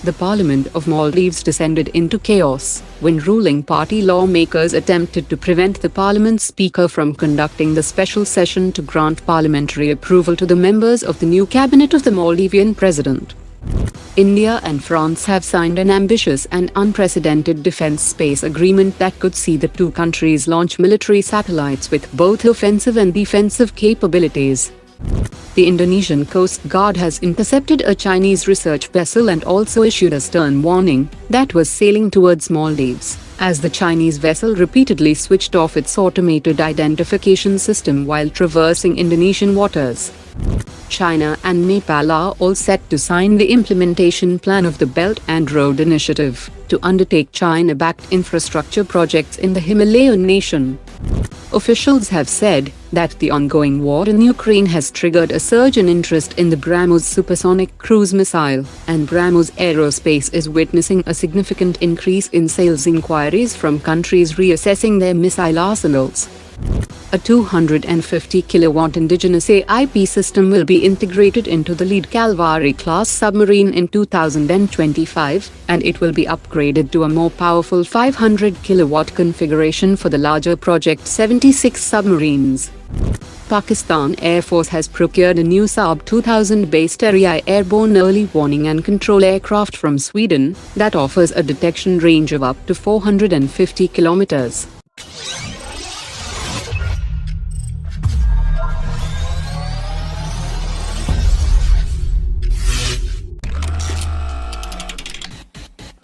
The Parliament of Maldives descended into chaos when ruling party lawmakers attempted to prevent the Parliament Speaker from conducting the special session to grant parliamentary approval to the members of the new cabinet of the Maldivian president. India and France have signed an ambitious and unprecedented defense space agreement that could see the two countries launch military satellites with both offensive and defensive capabilities. The Indonesian Coast Guard has intercepted a Chinese research vessel and also issued a stern warning that was sailing towards Maldives, as the Chinese vessel repeatedly switched off its automated identification system while traversing Indonesian waters. China and Nepal are all set to sign the implementation plan of the Belt and Road Initiative to undertake China-backed infrastructure projects in the Himalayan nation. Officials have said that the ongoing war in Ukraine has triggered a surge in interest in the Brahmos supersonic cruise missile, and Brahmos Aerospace is witnessing a significant increase in sales inquiries from countries reassessing their missile arsenals. A 250-kilowatt indigenous AIP system will be integrated into the lead Calvary-class submarine in 2025, and it will be upgraded to a more powerful 500-kilowatt configuration for the larger Project 76 submarines. Pakistan Air Force has procured a new Saab 2000-based Erieye airborne early warning and control aircraft from Sweden that offers a detection range of up to 450 kilometers.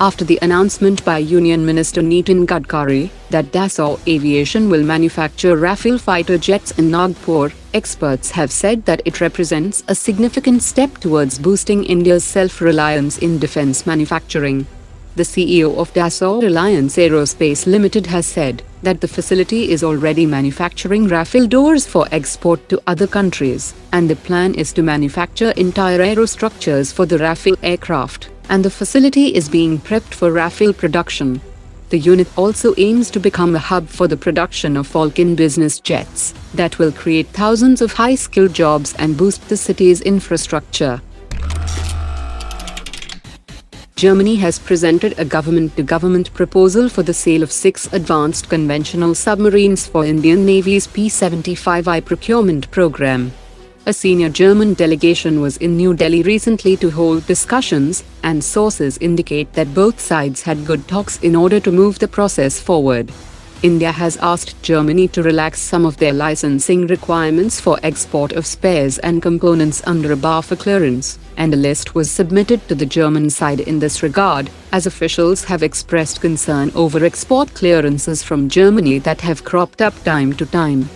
After the announcement by Union Minister Nitin Gadkari that Dassault Aviation will manufacture Rafale fighter jets in Nagpur, experts have said that it represents a significant step towards boosting India's self-reliance in defense manufacturing. The CEO of Dassault Aerospace Limited has said that the facility is already manufacturing Rafale doors for export to other countries, and the plan is to manufacture entire aerostructures for the Rafale aircraft, and the facility is being prepped for Rafale production. The unit also aims to become a hub for the production of Falcon business jets that will create thousands of high-skilled jobs and boost the city's infrastructure. Germany has presented a government-to-government proposal for the sale of 6 advanced conventional submarines for Indian Navy's P-75I procurement program. A senior German delegation was in New Delhi recently to hold discussions, and sources indicate that both sides had good talks in order to move the process forward. India has asked Germany to relax some of their licensing requirements for export of spares and components under a BAFA clearance, and a list was submitted to the German side in this regard, as officials have expressed concern over export clearances from Germany that have cropped up time to time.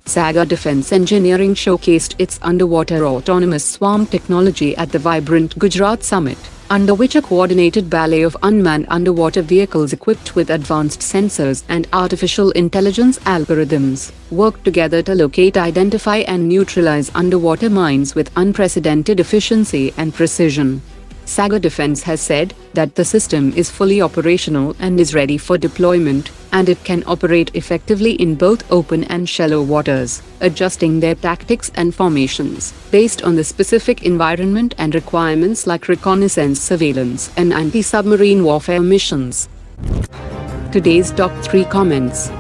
Saga Defence Engineering showcased its underwater autonomous swarm technology at the vibrant Gujarat Summit, under which a coordinated ballet of unmanned underwater vehicles equipped with advanced sensors and artificial intelligence algorithms worked together to locate, identify and neutralize underwater mines with unprecedented efficiency and precision. Saga Defence has said that the system is fully operational and is ready for deployment, and it can operate effectively in both open and shallow waters, adjusting their tactics and formations based on the specific environment and requirements like reconnaissance, surveillance, and anti-submarine warfare missions. Today's top 3 comments.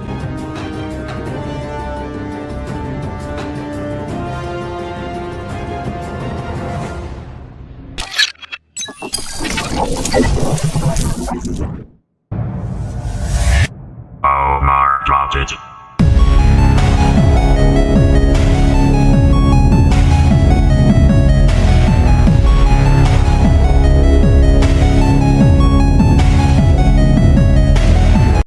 Omar dropped it.